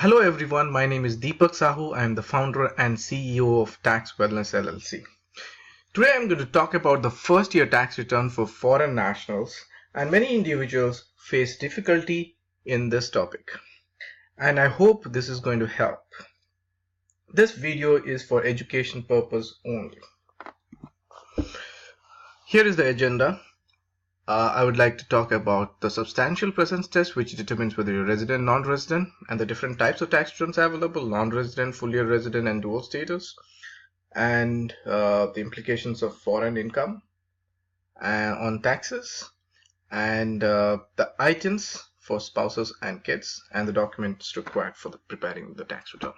Hello everyone, my name is Deepak Sahu. I am the founder and CEO of Tax Wellness LLC. Today I'm going to talk about the first year tax return for foreign nationals, and many individuals face difficulty in this topic. And I hope this is going to help. This video is for education purpose only. Here is the agenda. I would like to talk about the substantial presence test, which determines whether you're resident, non-resident, and the different types of tax returns available: non-resident, fully resident, and dual status, and the implications of foreign income on taxes, and the items for spouses and kids, and the documents required for preparing the tax return.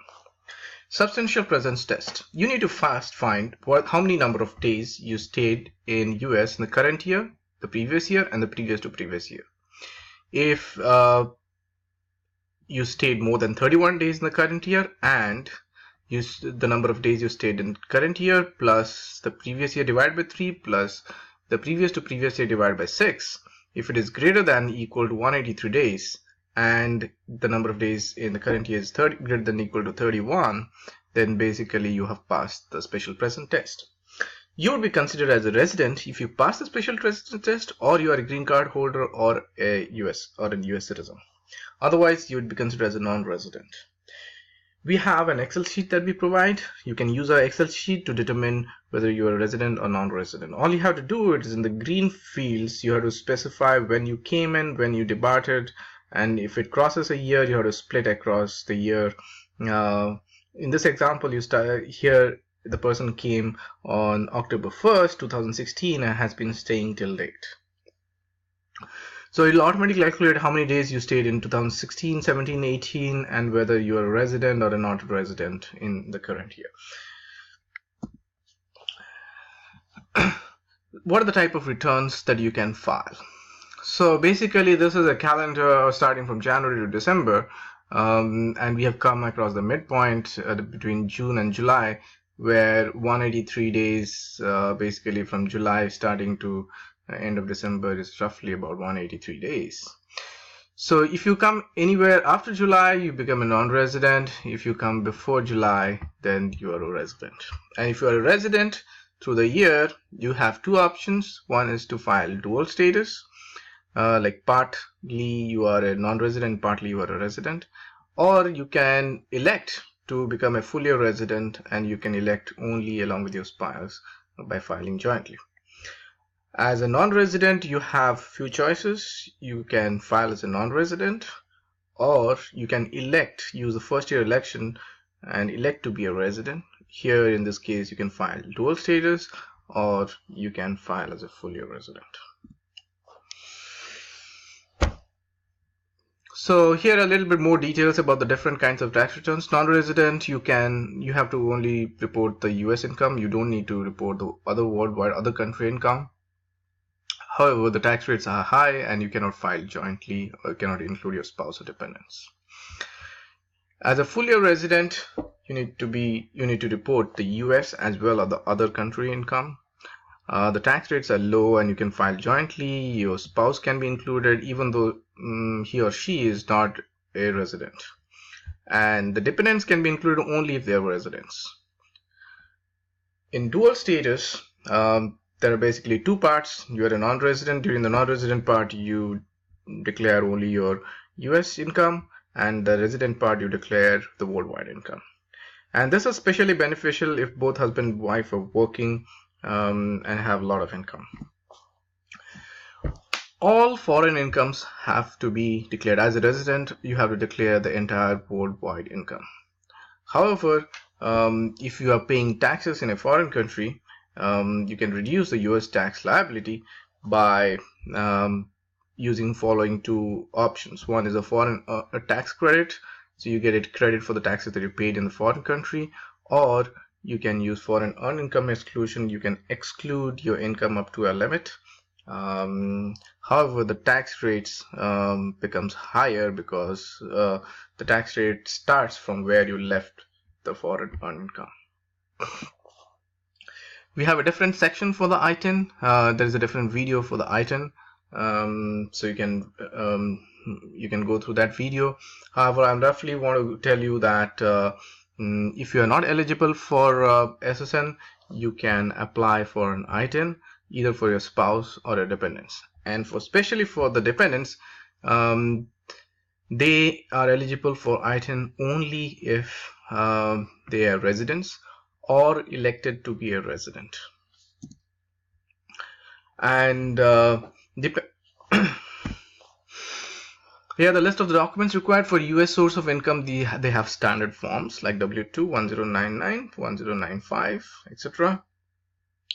Substantial presence test. You need to first find how many number of days you stayed in US in the current year, the previous year, and the previous to previous year. If you stayed more than 31 days in the current year, and the number of days you stayed in current year plus the previous year divided by 3 plus the previous to previous year divided by 6, if it is greater than or equal to 183 days and the number of days in the current year is greater than or equal to 31, then basically you have passed the special presence test. You would be considered as a resident if you pass the special presence test, or you are a green card holder or a US citizen. Otherwise, you would be considered as a non-resident. We have an Excel sheet that we provide. You can use our Excel sheet to determine whether you are a resident or non-resident. All you have to do is in the green fields, you have to specify when you came in, when you departed, and if it crosses a year, you have to split across the year. In this example, you start here. The person came on October 1st, 2016 and has been staying till date. So it'll automatically calculate how many days you stayed in 2016, 17, 18, and whether you are a resident or a non-resident in the current year. What are the type of returns that you can file? So basically, this is a calendar starting from January to December, and we have come across the midpoint between June and July, where 183 days, basically from July starting to end of December, is roughly about 183 days. So if you come anywhere after July, you become a non-resident. If you come before July, then you are a resident. And if you are a resident through the year, you have two options. One is to file dual status, like partly you are a non-resident, partly you are a resident, or you can elect to become a fully resident, and you can elect only along with your spouse by filing jointly. As a non-resident, you have few choices. You can file as a non-resident, or you can use the first year election and elect to be a resident. Here in this case, you can file dual status, or you can file as a fully resident. So here are a little bit more details about the different kinds of tax returns. Non-resident, you have to only report the US income. You don't need to report the other country income. However, the tax rates are high and you cannot file jointly or cannot include your spouse or dependents. As a fully resident, you need to report the US as well as the other country income. The tax rates are low and you can file jointly. Your spouse can be included even though he or she is not a resident. And the dependents can be included only if they are residents. In dual status, there are basically two parts. You are a non-resident. During the non-resident part, you declare only your US income, and the resident part, you declare the worldwide income. And this is especially beneficial if both husband and wife are working and have a lot of income. All foreign incomes have to be declared. As a resident, you have to declare the entire worldwide income. However, if you are paying taxes in a foreign country, you can reduce the US tax liability by using following two options. One is a foreign tax credit, so you get a credit for the taxes that you paid in the foreign country, or you can use foreign earned income exclusion. You can exclude your income up to a limit. However, the tax rates becomes higher because the tax rate starts from where you left the foreign earned income. We have a different section for the ITIN. There is a different video for the ITIN, so you can you can go through that video. However, I roughly want to tell you that if you are not eligible for SSN, you can apply for an ITIN either for your spouse or your dependents. And especially for the dependents, they are eligible for ITIN only if they are residents or elected to be a resident. And here the list of the documents required for US source of income. They have standard forms like W2, 1099, 1095, etc.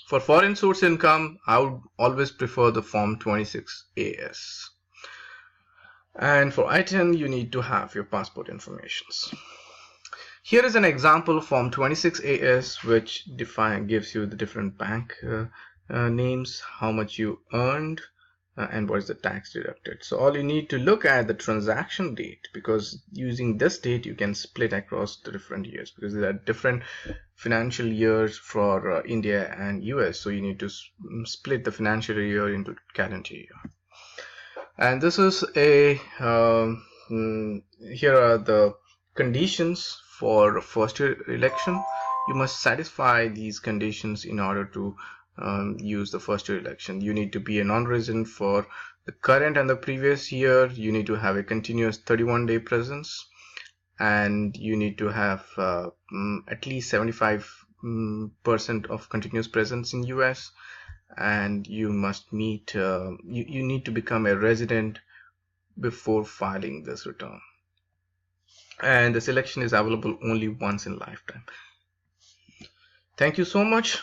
For foreign source income, I would always prefer the form 26AS. And for ITIN, you need to have your passport informations. Here is an example form 26AS, which gives you the different bank names, how much you earned, and what is the tax deducted. So all you need to look at the transaction date, because using this date you can split across the different years, because there are different financial years for India and US. So you need to split the financial year into calendar year. And this is a here are the conditions for first year election. You must satisfy these conditions in order to use the first year election. You need to be a non-resident for the current and the previous year. You need to have a continuous 31-day presence, and you need to have at least 75% of continuous presence in US, and you must meet you need to become a resident before filing this return. And the selection is available only once in lifetime. Thank you so much.